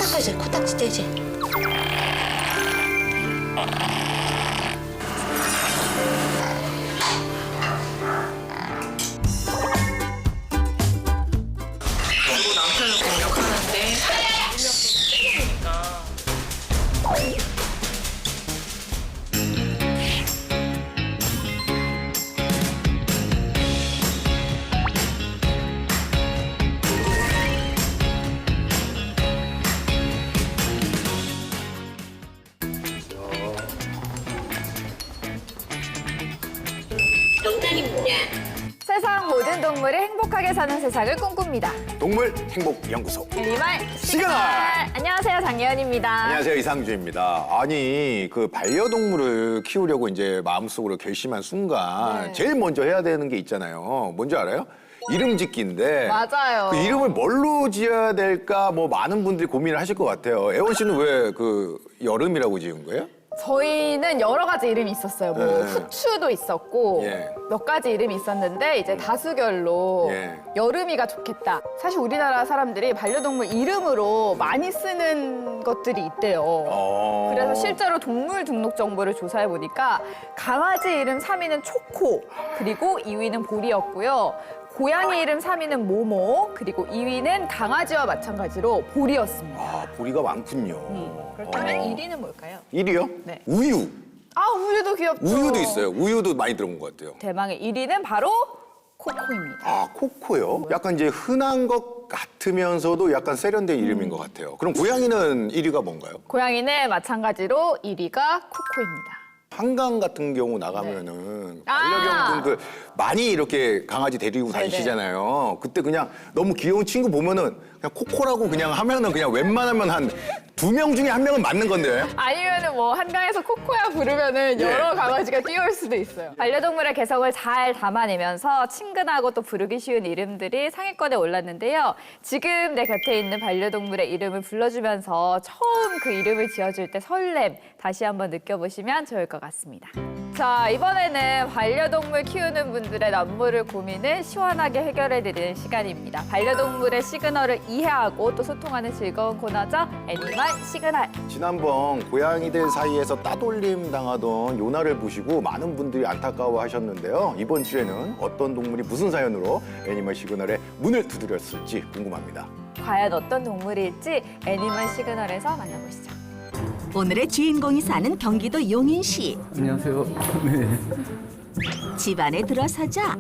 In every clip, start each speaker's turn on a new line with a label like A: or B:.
A: 닦아야지. 코딱지 떼지.
B: 그리고 남편을 공격하는데 세명이니까.
A: 농장이 뭐냐?
C: 세상 모든 동물이 행복하게 사는 세상을 꿈꿉니다.
D: 동물 행복 연구소.
C: 애니멀
D: 시그널!
C: 안녕하세요, 장예은입니다.
D: 안녕하세요, 이상주입니다. 아니, 그 반려동물을 키우려고 이제 마음속으로 결심한 순간
C: 네.
D: 제일 먼저 해야 되는 게 있잖아요. 뭔지 알아요? 이름 짓기인데.
C: 맞아요.
D: 그 이름을 뭘로 지어야 될까 뭐 많은 분들이 고민을 하실 것 같아요. 애원 씨는 왜 그 여름이라고 지은 거예요?
C: 저희는 여러 가지 이름이 있었어요. 뭐
D: 네.
C: 후추도 있었고
D: 예.
C: 몇 가지 이름이 있었는데 이제 다수결로
D: 예.
C: 여름이가 좋겠다. 사실 우리나라 사람들이 반려동물 이름으로 많이 쓰는 것들이 있대요. 그래서 실제로 동물 등록 정보를 조사해 보니까 강아지 이름 3위는 초코, 그리고 2위는 보리였고요. 고양이 이름 3위는 모모, 그리고 2위는 강아지와 마찬가지로 보리였습니다.
D: 아, 보리가 많군요.
C: 그렇다면 1위는 뭘까요?
D: 1위요?
C: 네.
D: 우유.
C: 아, 우유도 귀엽죠.
D: 우유도 있어요. 우유도 많이 들어본 것 같아요.
C: 대망의 1위는 바로 코코입니다.
D: 아, 코코요? 약간 이제 흔한 것 같으면서도 약간 세련된 이름인 것 같아요. 그럼 고양이는 1위가 뭔가요?
C: 고양이는 마찬가지로 1위가 코코입니다.
D: 한강 같은 경우 나가면은
C: 아.
D: 반려견분들 많이 이렇게 강아지 데리고 다니시잖아요. 그때 그냥 너무 귀여운 친구 보면은 그냥 코코라고 그냥 하면은 그냥 웬만하면 한 2명 중에 1명은 맞는 건데.
C: 아니면은 뭐 한강에서 코코야 부르면은
D: 예.
C: 여러 강아지가 뛰어올 수도 있어요. 반려동물의 개성을 잘 담아내면서 친근하고 또 부르기 쉬운 이름들이 상위권에 올랐는데요. 지금 내 곁에 있는 반려동물의 이름을 불러주면서 처음 그 이름을 지어줄 때 설렘 다시 한번 느껴보시면 좋을 것 같습니다. 자, 이번에는 반려동물 키우는 분들의 남모를 고민을 시원하게 해결해드리는 시간입니다. 반려동물의 시그널을 이해하고 또 소통하는 즐거운 코너죠. 애니멀 시그널.
D: 지난번 고양이들 사이에서 따돌림 당하던 요나를 보시고 많은 분들이 안타까워하셨는데요. 이번 주에는 어떤 동물이 무슨 사연으로 애니멀 시그널에 문을 두드렸을지 궁금합니다.
C: 과연 어떤 동물일지 애니멀 시그널에서 만나보시죠.
E: 오늘의 주인공이 사는 경기도 용인시.
F: 안녕하세요. 네.
E: 집안에 들어서자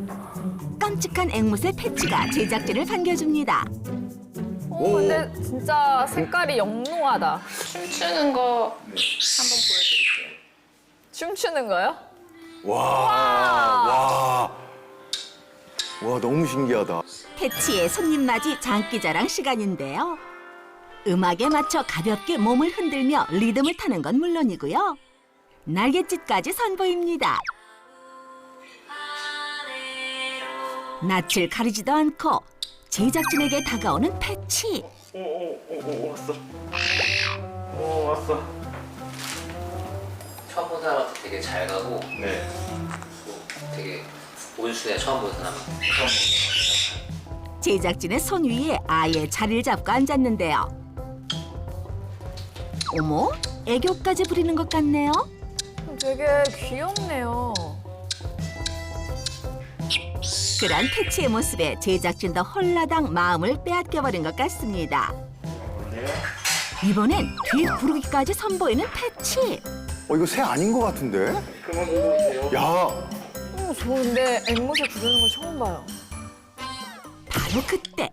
E: 깜찍한 앵무새 패치가 제작진을 반겨줍니다.
C: 오, 근데 진짜 색깔이 영롱하다.
B: 춤추는 거 한번 보여드릴게요.
C: 춤추는 거요?
D: 와. 와, 너무 신기하다.
E: 패치의 손님 맞이 장기자랑 시간인데요. 음악에 맞춰 가볍게 몸을 흔들며 리듬을 타는 건 물론이고요. 날갯짓까지 선보입니다. 낯을 가리지도 않고 제작진에게 다가오는 패치.
F: 왔어.
G: 처음 본 사람한테 되게 잘 가고
F: 네.
G: 되게 온순해. 처음 본 사람한테
E: 제작진의 손 위에 아예 자리를 잡고 앉았는데요. 어머, 애교까지 부리는 것 같네요.
C: 되게 귀엽네요.
E: 그런 패치의 모습에 제작진도 홀라당 마음을 빼앗겨버린 것 같습니다. 이번엔 뒤 부르기까지 선보이는 패치.
D: 이거 새 아닌 것 같은데?
F: 그만 보세요.
D: 야,
C: 저 근데 앵무새 부르는 거 처음 봐요.
E: 바로 그때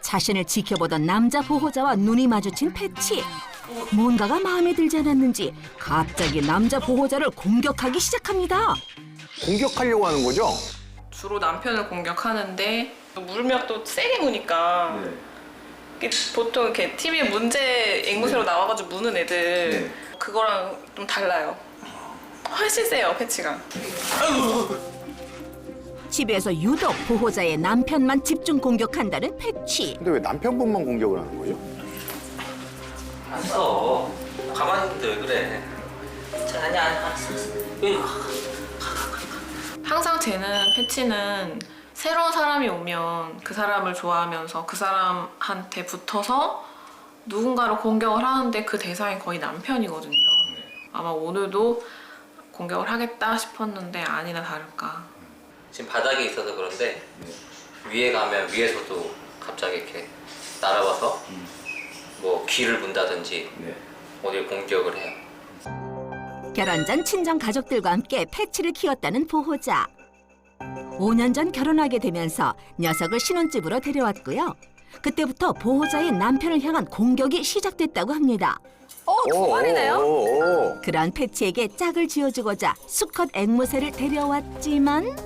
E: 자신을 지켜보던 남자 보호자와 눈이 마주친 패치. 뭔가가 마음에 들지 않았는지 갑자기 남자 보호자를 공격하기 시작합니다.
D: 공격하려고 하는 거죠?
B: 주로 남편을 공격하는데 물면 또 세게 무니까 이게 보통 이렇게 TV에 문제 앵무새로 나와가지고 무는 애들 그거랑 좀 달라요. 훨씬 세요, 패치가.
E: 집에서 유독 보호자의 남편만 집중 공격한다는 패치.
D: 근데 왜 남편분만 공격을 하는 거죠?
G: 안 써. 가만히 있는데 왜 그래? 자, 아니야. 알았어.
B: 항상 쟤는 패치는 새로운 사람이 오면 그 사람을 좋아하면서 그 사람한테 붙어서 누군가를 공격을 하는데 그 대상이 거의 남편이거든요. 아마 오늘도 공격을 하겠다 싶었는데 아니나 다를까.
G: 지금 바닥에 있어서 그런데 위에 가면 위에서도 갑자기 이렇게 날아와서 뭐 귀를 문다든지 어딜 공격을 해요.
E: 결혼 전 친정 가족들과 함께 패치를 키웠다는 보호자. 5년 전 결혼하게 되면서 녀석을 신혼집으로 데려왔고요. 그때부터 보호자의 남편을 향한 공격이 시작됐다고 합니다.
C: 두 마리네요.
E: 그런 패치에게 짝을 지어주고자 수컷 앵무새를 데려왔지만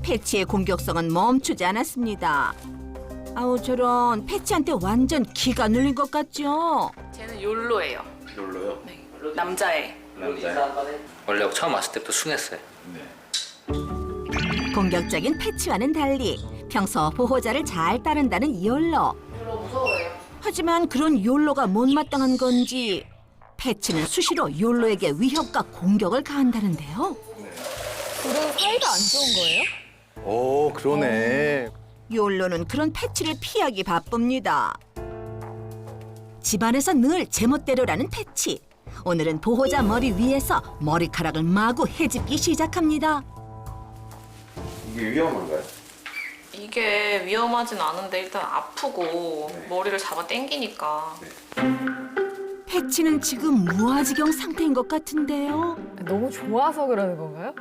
E: 패치의 공격성은 멈추지 않았습니다. 아우 저런 패치한테 완전 기가 눌린 것 같죠?
B: 쟤는 욜로예요.
F: 놀러요?
B: 네. 남자애.
G: 원래 처음 왔을 때부터 순했어요.
E: 공격적인 패치와는 달리 평소 보호자를 잘 따른다는 욜로. 하지만 그런 욜로가 못마땅한 건지 패치는 수시로 욜로에게 위협과 공격을 가한다는데요.
C: 둘은 사이가 안 좋은 거예요?
D: 그러네.
E: 욜로는 그런 패치를 피하기 바쁩니다. 집안에서 늘 제멋대로라는 패치. 오늘은 보호자 머리 위에서 머리카락을 마구 헤집기 시작합니다.
F: 이게 위험한가요?
B: 이게 위험하진 않은데 일단 아프고 머리를 잡아 당기니까.
E: 패치는 지금 무아지경 상태인 것 같은데요.
C: 너무 좋아서 그러는 건가요?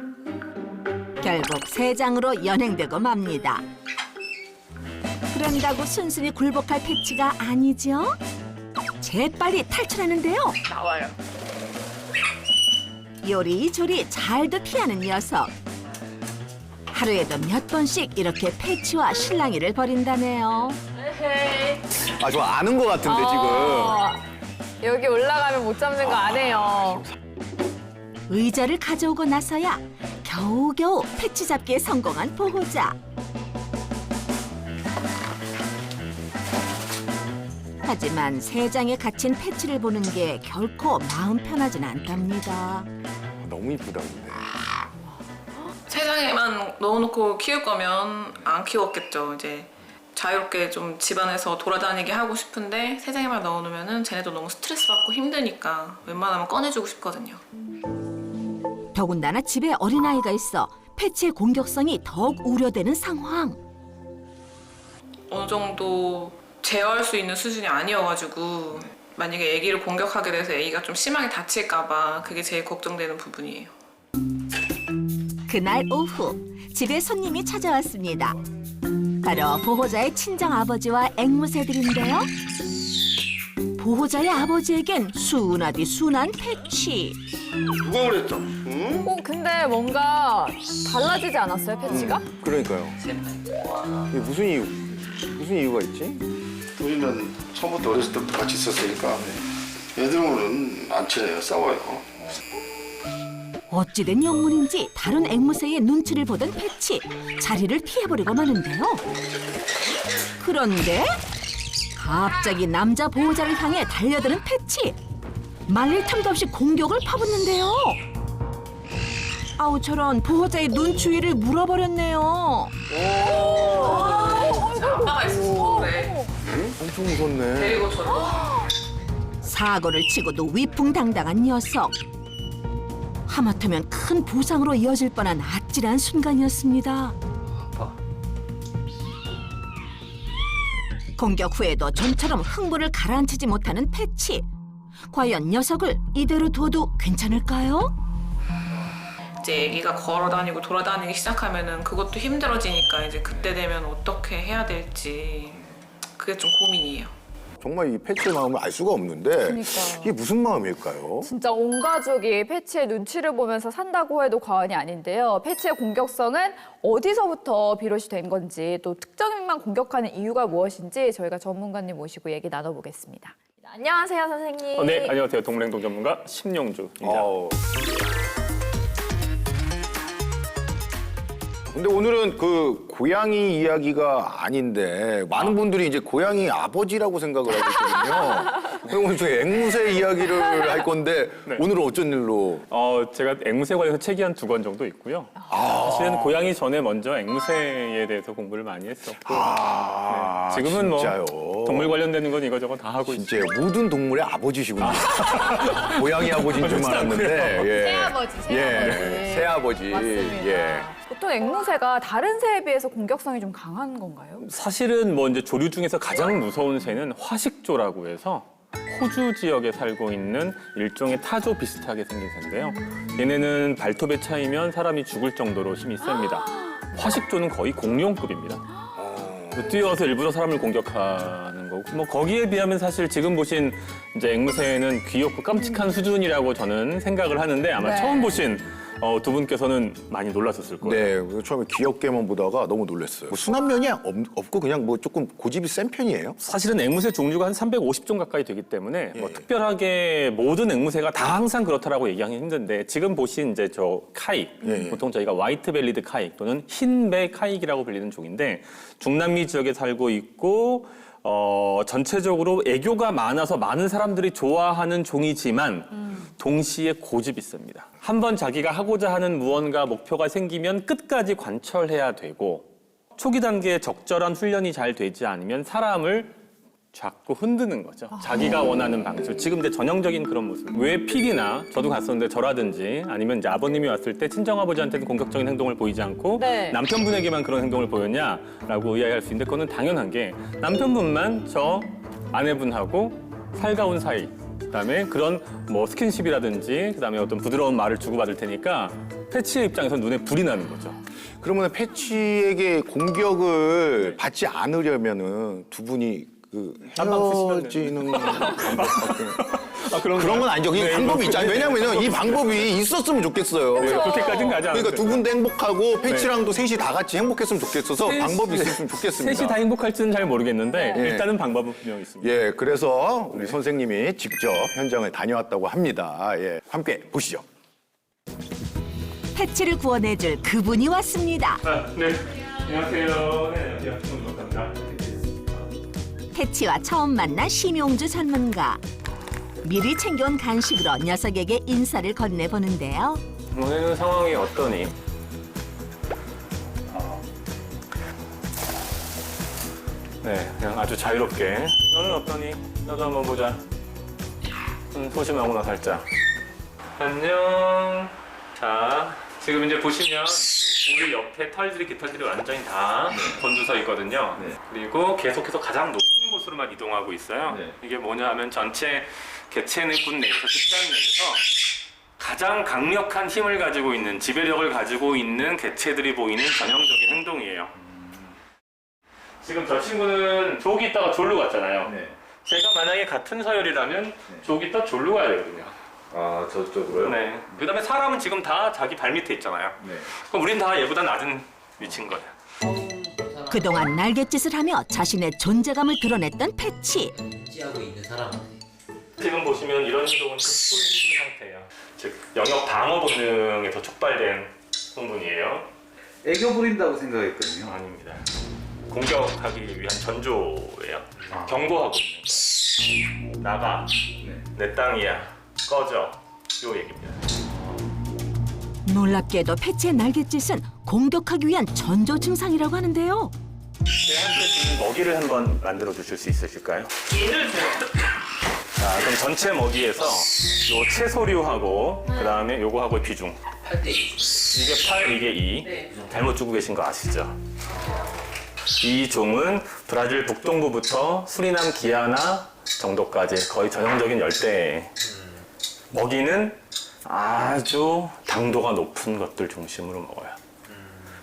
E: 결국 세장으로 연행되고 맙니다. 그런다고 순순히 굴복할 패치가 아니죠. 재빨리 탈출하는데요.
B: 나와요.
E: 요리조리 잘도 피하는 녀석. 하루에도 몇 번씩 이렇게 패치와 실랑이를 벌인다네요.
D: 아, 저 아는 것 같은데,
C: 여기 올라가면 못 잡는 거 아네요.
E: 의자를 가져오고 나서야 겨우겨우 패치 잡기에 성공한 보호자. 하지만 세 장에 갇힌 패치를 보는 게 결코 마음 편하진 않답니다.
D: 지금. 너무 이쁘다, 근데.
B: 세상에만 넣어놓고 키울 거면 안 키웠겠죠. 이제 자유롭게 좀 집안에서 돌아다니게 하고 싶은데 세상에만 넣어놓으면은 쟤네도 너무 스트레스 받고 힘드니까 웬만하면 꺼내주고 싶거든요.
E: 더군다나 집에 어린아이가 있어 패치의 공격성이 더욱 우려되는 상황.
B: 어느 정도 제어할 수 있는 수준이 아니어가지고 만약에 아기를 공격하게 돼서 아기가 좀 심하게 다칠까봐 그게 제일 걱정되는 부분이에요.
E: 그날 오후 집에 손님이 찾아왔습니다. 바로 보호자의 친정 아버지와 앵무새들인데요. 보호자의 아버지에겐 순하디 순한 패치.
F: 누가 그랬죠? 응?
C: 근데 뭔가 달라지지 않았어요, 패치가?
D: 그러니까요. 이게 무슨 이유가 있지?
F: 우리는 처음부터 어렸을 때부터 같이 있었으니까 애들하고는 안 친해요. 싸워요.
E: 어찌된 영문인지 다른 앵무새의 눈치를 보던 패치. 자리를 피해버리고 마는데요. 그런데 갑자기 남자 보호자를 향해 달려드는 패치. 말릴 틈도 없이 공격을 퍼붓는데요. 아우 저런 보호자의 눈 주위를 물어버렸네요.
B: 아빠가 있어서 그래.
D: 엄청 무섭네.
B: 데리고 저러.
E: 사고를 치고도 위풍당당한 녀석. 하마터면 큰 부상으로 이어질 뻔한 아찔한 순간이었습니다. 공격 후에도 좀처럼 흥분을 가라앉히지 못하는 패치. 과연 녀석을 이대로 둬도 괜찮을까요?
B: 이제 아기가 걸어다니고 돌아다니기 시작하면은 그것도 힘들어지니까 이제 그때 되면 어떻게 해야 될지 그게 좀 고민이에요.
D: 정말 이 패치의 마음을 알 수가 없는데
C: 그러니까요.
D: 이게 무슨 마음일까요?
C: 진짜 온 가족이 패치의 눈치를 보면서 산다고 해도 과언이 아닌데요. 패치의 공격성은 어디서부터 비롯이 된 건지 또 특정인만 공격하는 이유가 무엇인지 저희가 전문가님 모시고 얘기 나눠보겠습니다. 안녕하세요, 선생님.
H: 네, 안녕하세요. 동물행동 전문가 심용주입니다.
D: 근데 오늘은 그 고양이 이야기가 아닌데 많은 분들이 이제 고양이 아버지라고 생각을 하고 있거든요. 그럼 오늘 저희 앵무새 이야기를 할 건데
H: 네.
D: 오늘은 어쩐 일로?
H: 제가 앵무새 관련해서 책이 한 2권 정도 있고요. 사실은 고양이 전에 먼저 앵무새에 대해서 공부를 많이 했었고
D: 아,
H: 네, 지금은
D: 진짜요?
H: 뭐 동물 관련되는 건 이거저거 다 하고 있어요.
D: 진짜 모든 동물의 아버지시군요. 고양이 아버지인 줄 알았는데. 예.
C: 새아버지, 새아버지.
D: 예. 새아버지.
C: 맞습니다.
D: 예.
C: 보통 앵무새가 다른 새에 비해서 공격성이 좀 강한 건가요?
H: 사실은 뭐 이제 조류 중에서 가장 무서운 새는 화식조라고 해서 호주 지역에 살고 있는 일종의 타조 비슷하게 생긴 새인데요. 얘네는 발톱에 차이면 사람이 죽을 정도로 힘이 셉니다. 화식조는 거의 공룡급입니다. 뛰어서 일부러 사람을 공격하는 거고, 뭐 거기에 비하면 사실 지금 보신 이제 앵무새는 귀엽고 깜찍한 수준이라고 저는 생각을 하는데 아마
C: 네.
H: 처음 보신 두 분께서는 많이 놀라셨을 거예요.
D: 네, 그래서 처음에 귀엽게만 보다가 너무 놀랐어요. 뭐 순한 면이 없고 그냥 뭐 조금 고집이 센 편이에요?
H: 사실은 앵무새 종류가 한 350종 가까이 되기 때문에 뭐 특별하게 모든 앵무새가 다 항상 그렇다라고 얘기하기 힘든데 지금 보신 이제 저 카익, 보통 저희가 화이트벨리드 카익 또는 흰배 카익이라고 불리는 종인데 중남미 지역에 살고 있고 전체적으로 애교가 많아서 많은 사람들이 좋아하는 종이지만 동시에 고집이 셉니다. 한번 자기가 하고자 하는 무언가 목표가 생기면 끝까지 관철해야 되고 초기 단계에 적절한 훈련이 잘 되지 않으면 사람을 자꾸 흔드는 거죠. 자기가 원하는 방식. 지금 이제 전형적인 그런 모습. 왜 픽이나 저도 갔었는데 저라든지 아니면 이제 아버님이 왔을 때 친정아버지한테는 공격적인 행동을 보이지 않고
C: 네.
H: 남편분에게만 그런 행동을 보였냐라고 의아해할 수 있는데 그거는 당연한 게 남편분만 저 아내분하고 살가운 사이. 그다음에 그런 뭐 스킨십이라든지 그다음에 어떤 부드러운 말을 주고받을 테니까 패치의 입장에서 눈에 불이 나는 거죠.
D: 그러면 패치에게 공격을 받지 않으려면은 두 분이 그
H: 딴방 쓰시면
D: 헤어지는
H: 그런
D: 건 아니죠. 이 방법이 있잖아요. 왜냐면 이 방법이 있었으면 좋겠어요.
H: 그렇게까지는 가지 않아요.
D: 그러니까 두 분도 행복하고 패치랑도 셋이 다 같이 행복했으면 좋겠어서 방법이 있었으면 좋겠습니다.
H: 셋이 다 행복할지는 잘 모르겠는데 일단은 방법은 분명히 있습니다.
D: 예, 그래서 우리 선생님이 직접 현장을 다녀왔다고 합니다. 예, 함께 보시죠.
E: 패치를 구원해줄 그분이 왔습니다.
H: 네, 안녕하세요. 네, 안녕하세요. 반갑습니다.
E: 패치와 처음 만난 심용주 전문가. 미리 챙겨온 간식으로 녀석에게 인사를 건네보는데요.
H: 오늘은 상황이 어떠니? 네, 그냥 아주 자유롭게. 너는 어떠니? 너도 한번 보자. 소심하구나 살짝. 안녕. 자, 지금 이제 보시면 우리 옆에 털들이 깃털들이 완전히 다 곤두서 있거든요. 그리고 계속해서 가장 높은 곳으로만 이동하고 있어요. 이게 뭐냐 하면 전체 개체내군 내에서 집단 내에서 가장 강력한 힘을 가지고 있는 지배력을 가지고 있는 개체들이 보이는 전형적인 행동이에요. 지금 저 친구는 조기 있다가 졸로 갔잖아요. 제가 만약에 같은 서열이라면 조기 있다 졸로 가야 되거든요.
I: 아, 저쪽으로요?
H: 네. 그다음에 사람은 지금 다 자기 발 밑에 있잖아요. 그럼 우린 다 얘보다 낮은 위치인 거예요.
E: 그동안 날갯짓을 하며 자신의 존재감을 드러냈던 패치.
G: 지하고 있는 사람한테
H: 지금 보시면 이런 행동은 급소진 상태예요. 즉 영역 방어 본능에서 촉발된 성분이에요.
I: 애교 부린다고 생각했거든요.
H: 아닙니다. 공격하기 위한 전조예요. 경고하고 있는 거예요. 나가. 내 땅이야. 꺼져. 요 얘기입니다.
E: 놀랍게도 패치의 날갯짓은 공격하기 위한 전조 증상이라고 하는데요.
H: 제한테 주는 먹이를 한번 만들어 주실 수 있으실까요? 자, 그럼 전체 먹이에서 요 채소류하고 그다음에 요거하고의 비중.
G: 8대2.
H: 이게 8, 이게 2. 잘못 주고 계신 거 아시죠? 이 종은 브라질 북동부부터 수리남 기아나 정도까지 거의 전형적인 열대. 먹이는 아주 당도가 높은 것들 중심으로 먹어요.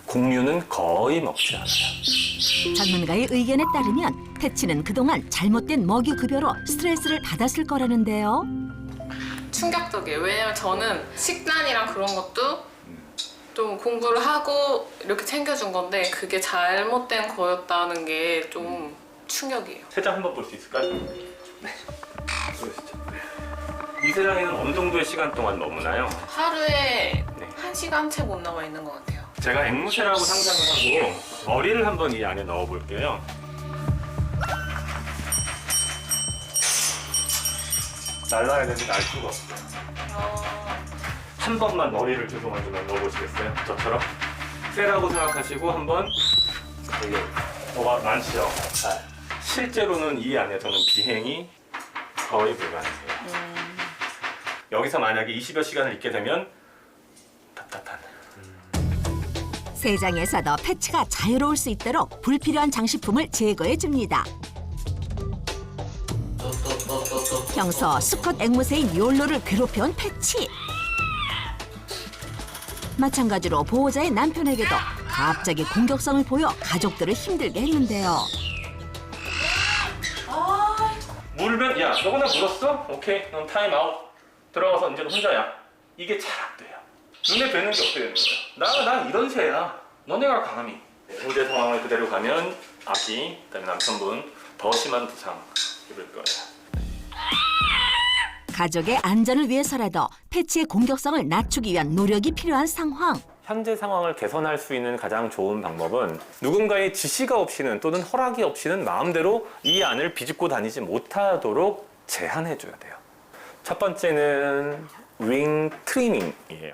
H: 곡류는 거의 먹지 않아요.
E: 전문가의 의견에 따르면 패치는 그동안 잘못된 먹이 급여로 스트레스를 받았을 거라는데요.
B: 충격적이에요. 왜냐면 저는 식단이랑 그런 것도 좀 공부를 하고 이렇게 챙겨준 건데 그게 잘못된 거였다는 게 좀 충격이에요.
H: 세 장 한번 볼 수 있을까요? 네. 보시죠. 이 세상에는 어느 정도의 시간 동안 머무나요?
B: 하루에 1시간 채 못 나와 있는 것 같아요.
H: 제가 앵무새라고 상상을 하고 머리를 한번 이 안에 넣어 볼게요. 날라야 되는데 날 수가 없어요. 한 번만 머리를 죄송하지만 넣어보시겠어요? 저처럼? 쎄라고 생각하시고 한번 뭐가 많죠? 잘. 실제로는 이 안에서는 비행이 거의 불가능해요. 여기서 만약에 20여 시간을 있게 되면 답답한.
E: 세장에서도 패치가 자유로울 수 있도록 불필요한 장식품을 제거해 줍니다. 평소 수컷 앵무새인 욜로를 괴롭혀온 패치. 마찬가지로 보호자의 남편에게도 갑자기 공격성을 보여 가족들을 힘들게 했는데요.
H: 물면 야 너구나 물었어? 오케이 넌 타임 아웃. 들어가서 이제는 혼자야. 이게 잘 안 돼요. 눈에 뵈는 게 없게 되는 거예요. 난 이런 새야. 너네가 감히. 현재 상황을 그대로 가면 아기, 그다음에 남편분 더 심한 부상 입을 거예요.
E: 가족의 안전을 위해서라도 패치의 공격성을 낮추기 위한 노력이 필요한 상황.
H: 현재 상황을 개선할 수 있는 가장 좋은 방법은 누군가의 지시가 없이는 또는 허락이 없이는 마음대로 이 안을 비집고 다니지 못하도록 제한해줘야 돼요. 첫 번째는 윙 트리밍이에요.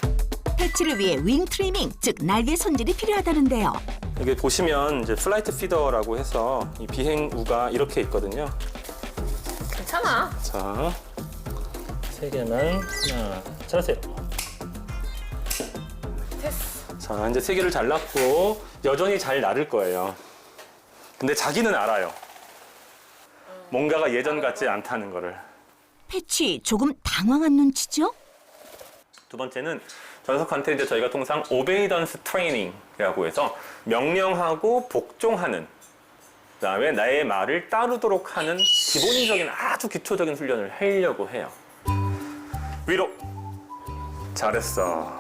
E: 패치를 위해 윙 트리밍, 즉 날개 손질이 필요하다는데요.
H: 여기 보시면 이제 플라이트 피더라고 해서 이 비행우가 이렇게 있거든요.
B: 괜찮아.
H: 자, 3개만 하나, 잘하세요.
B: 됐어.
H: 자, 이제 3개를 잘랐고 여전히 잘 나를 거예요. 근데 자기는 알아요. 뭔가가 예전 같지 않다는 거를.
E: 패치 조금 당황한 눈치죠?
H: 두 번째는 저 녀석한테 이제 저희가 통상 오베이던스 트레이닝이라고 해서 명령하고 복종하는, 그다음에 나의 말을 따르도록 하는 기본적인 아주 기초적인 훈련을 하려고 해요. 위로. 잘했어.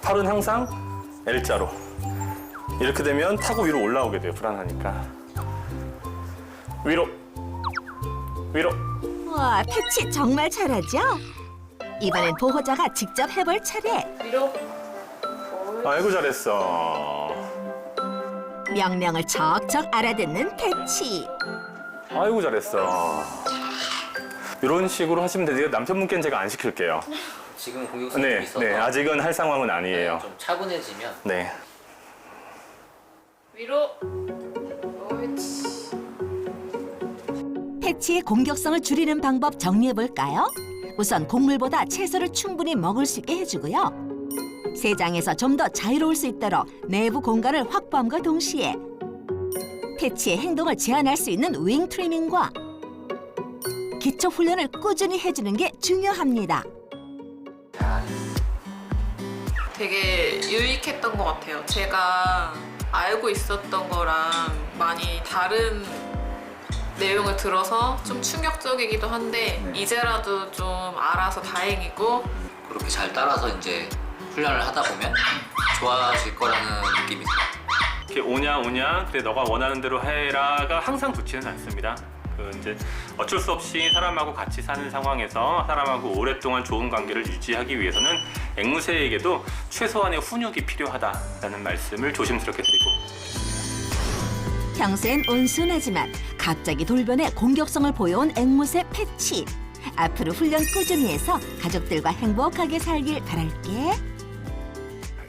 H: 팔은 항상 L자로. 이렇게 되면 타고 위로 올라오게 돼요. 불안하니까. 위로. 위로.
E: 와, 패치 정말 잘하죠? 이번엔 보호자가 직접 해볼 차례.
B: 위로.
H: 아이고 잘했어.
E: 명령을 척척 알아듣는 패치.
H: 아이고 잘했어. 이런 식으로 하시면 되는데 남편분께는 제가 안 시킬게요.
G: 지금 공격성이 좀
H: 네,
G: 있어서
H: 네, 아직은 할 상황은 아니에요.
G: 좀 차분해지면
H: 네.
B: 위로. 옳지.
E: 패치의 공격성을 줄이는 방법 정리해볼까요? 우선 곡물보다 채소를 충분히 먹을 수 있게 해주고요. 세장에서 좀 더 자유로울 수 있도록 내부 공간을 확보함과 동시에 패치의 행동을 제한할 수 있는 윙 트리밍과 기초 훈련을 꾸준히 해주는 게 중요합니다.
B: 되게 유익했던 것 같아요. 제가 알고 있었던 거랑 많이 다른 내용을 들어서 좀 충격적이기도 한데 이제라도 좀 알아서 다행이고,
G: 그렇게 잘 따라서 이제 훈련을 하다 보면 좋아질 거라는 느낌이 들어요.
H: 이렇게 오냐 그래 너가 원하는 대로 해라가 항상 좋지는 않습니다. 그 이제 어쩔 수 없이 사람하고 같이 사는 상황에서 사람하고 오랫동안 좋은 관계를 유지하기 위해서는 앵무새에게도 최소한의 훈육이 필요하다라는 말씀을 조심스럽게 드리고.
E: 평소엔 온순하지만 갑자기 돌변해 공격성을 보여온 앵무새 패치. 앞으로 훈련 꾸준히 해서 가족들과 행복하게 살길 바랄게.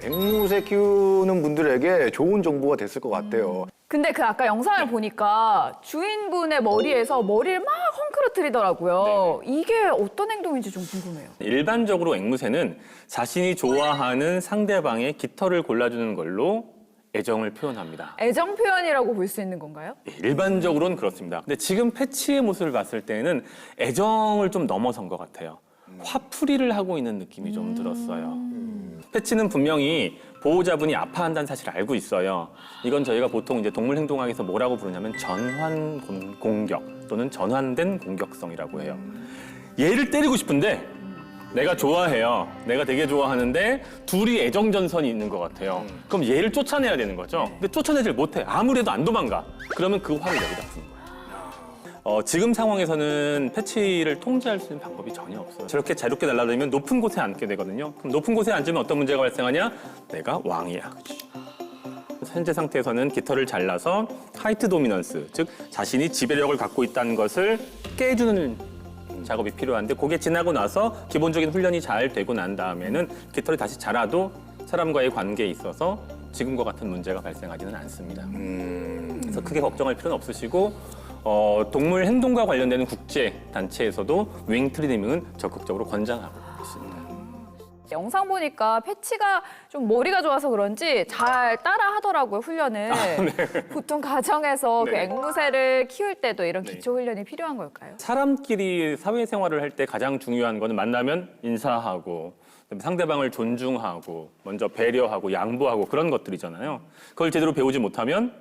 D: 앵무새 키우는 분들에게 좋은 정보가 됐을 것 같아요.
C: 근데 그 아까 영상을 보니까 주인분의 머리에서 머리를 막 헝클어뜨리더라고요. 이게 어떤 행동인지 좀 궁금해요.
H: 일반적으로 앵무새는 자신이 좋아하는 상대방의 깃털을 골라주는 걸로 애정을 표현합니다.
C: 애정 표현이라고 볼 수 있는 건가요?
H: 일반적으로는 그렇습니다. 근데 지금 패치의 모습을 봤을 때는 애정을 좀 넘어선 것 같아요. 화풀이를 하고 있는 느낌이 좀 들었어요. 패치는 분명히 보호자분이 아파한다는 사실을 알고 있어요. 이건 저희가 보통 이제 동물 행동학에서 뭐라고 부르냐면 전환 공격 또는 전환된 공격성이라고 해요. 얘를 때리고 싶은데 내가 좋아해요. 내가 되게 좋아하는데 둘이 애정전선이 있는 것 같아요. 그럼 얘를 쫓아내야 되는 거죠. 근데 쫓아내질 못해. 아무래도 안 도망가. 그러면 그 화를 여기다 푸는 거예요. 지금 상황에서는 패치를 통제할 수 있는 방법이 전혀 없어요. 저렇게 자유롭게 날아다니면 높은 곳에 앉게 되거든요. 그럼 높은 곳에 앉으면 어떤 문제가 발생하냐? 내가 왕이야. 현재 상태에서는 깃털을 잘라서 하이트 도미넌스, 즉 자신이 지배력을 갖고 있다는 것을 깨주는 작업이 필요한데, 그게 지나고 나서 기본적인 훈련이 잘 되고 난 다음에는 깃털이 다시 자라도 사람과의 관계에 있어서 지금과 같은 문제가 발생하지는 않습니다. 그래서 크게 걱정할 필요는 없으시고 동물 행동과 관련되는 국제 단체에서도 윙 트리밍은 적극적으로 권장하고 있습니다.
C: 영상 보니까 패치가 좀 머리가 좋아서 그런지 잘 따라 하더라고요, 훈련을. 보통 가정에서 그
H: 네.
C: 앵무새를 키울 때도 이런 기초 훈련이 필요한 걸까요?
H: 사람끼리 사회생활을 할 때 가장 중요한 거는 만나면 인사하고 상대방을 존중하고 먼저 배려하고 양보하고 그런 것들이잖아요. 그걸 제대로 배우지 못하면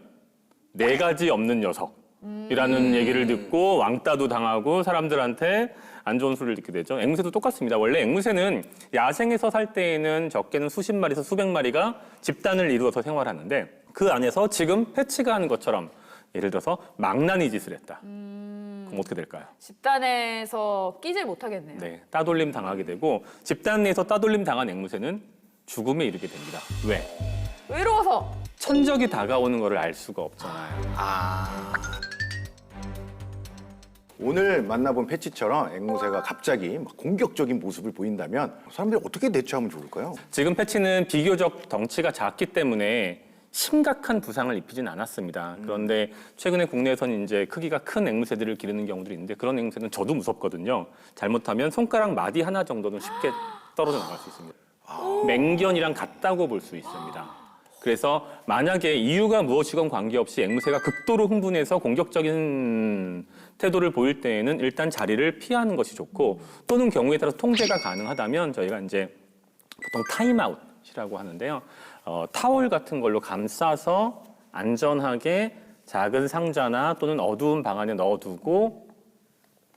H: 네 가지 없는 녀석이라는 얘기를 듣고 왕따도 당하고 사람들한테 안 좋은 소리를 듣게 되죠. 앵무새도 똑같습니다. 원래 앵무새는 야생에서 살 때에는 적게는 수십 마리에서 수백 마리가 집단을 이루어서 생활하는데 그 안에서 지금 패치가 하는 것처럼 예를 들어서 망나니 짓을 했다. 그럼 어떻게 될까요?
C: 집단에서 끼질 못하겠네요.
H: 네, 따돌림 당하게 되고 집단 내에서 따돌림 당한 앵무새는 죽음에 이르게 됩니다. 왜?
C: 외로워서.
H: 천적이 다가오는 것을 알 수가 없잖아요.
D: 오늘 만나본 패치처럼 앵무새가 갑자기 막 공격적인 모습을 보인다면 사람들이 어떻게 대처하면 좋을까요?
H: 지금 패치는 비교적 덩치가 작기 때문에 심각한 부상을 입히진 않았습니다. 그런데 최근에 국내에서는 이제 크기가 큰 앵무새들을 기르는 경우들이 있는데 그런 앵무새는 저도 무섭거든요. 잘못하면 손가락 마디 하나 정도는 쉽게 떨어져 나갈 수 있습니다. 맹견이랑 같다고 볼 수 있습니다. 그래서 만약에 이유가 무엇이건 관계없이 앵무새가 극도로 흥분해서 공격적인 태도를 보일 때에는 일단 자리를 피하는 것이 좋고 또는 경우에 따라서 통제가 가능하다면 저희가 이제 보통 타임아웃이라고 하는데요. 타월 같은 걸로 감싸서 안전하게 작은 상자나 또는 어두운 방 안에 넣어두고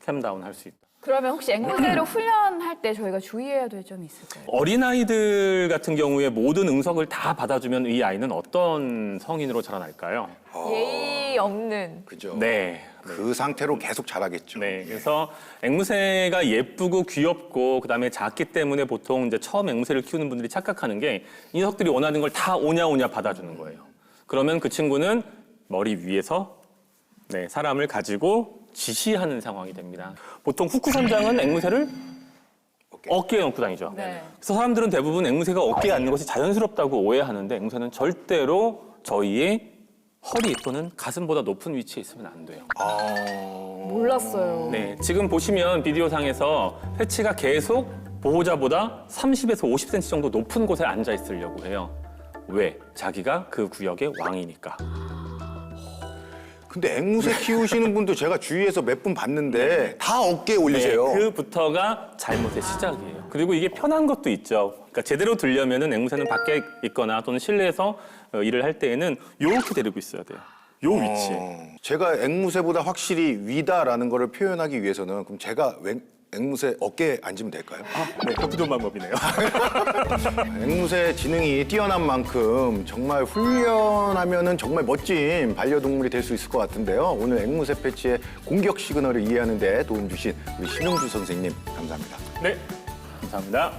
H: 캠다운 할 수 있다.
C: 그러면 혹시 앵무새를 훈련할 때 저희가 주의해야 될 점이 있을까요?
H: 어린아이들 같은 경우에 모든 응석을 다 받아주면 이 아이는 어떤 성인으로 자라날까요?
C: 예의 없는.
D: 그죠?
H: 네.
D: 그 상태로 계속 자라겠죠.
H: 네, 그래서 앵무새가 예쁘고 귀엽고 그다음에 작기 때문에 보통 이제 처음 앵무새를 키우는 분들이 착각하는 게 이 녀석들이 원하는 걸 다 오냐오냐 받아주는 거예요. 그러면 그 친구는 머리 위에서 네, 사람을 가지고 지시하는 상황이 됩니다. 보통 후크 선장은 앵무새를 어깨에 얹고 다니죠.
C: 네.
H: 그래서 사람들은 대부분 앵무새가 어깨에 앉는 것이 자연스럽다고 오해하는데 앵무새는 절대로 저희의 허리 또는 가슴보다 높은 위치에 있으면 안 돼요.
C: 몰랐어요.
H: 네, 지금 보시면 비디오상에서 패치가 계속 보호자보다 30에서 50cm 정도 높은 곳에 앉아 있으려고 해요. 왜? 자기가 그 구역의 왕이니까.
D: 근데 앵무새 키우시는 분도 제가 주위에서 몇 분 봤는데 다 어깨에 올리세요.
H: 네, 그부터가 잘못의 시작이에요. 그리고 이게 편한 것도 있죠. 그러니까 제대로 들려면은 앵무새는 밖에 있거나 또는 실내에서 일을 할 때에는 이렇게 데리고 있어야 돼요. 요 위치에.
D: 제가 앵무새보다 확실히 위다라는 거를 표현하기 위해서는 그럼 제가 앵무새 어깨에 앉으면 될까요?
H: 네, 그것도 좋은 방법이네요.
D: 앵무새 지능이 뛰어난 만큼 정말 훈련하면은 정말 멋진 반려동물이 될 수 있을 것 같은데요. 오늘 앵무새 패치의 공격 시그널을 이해하는 데 도움 주신 우리 신용주 선생님 감사합니다.
H: 네, 감사합니다.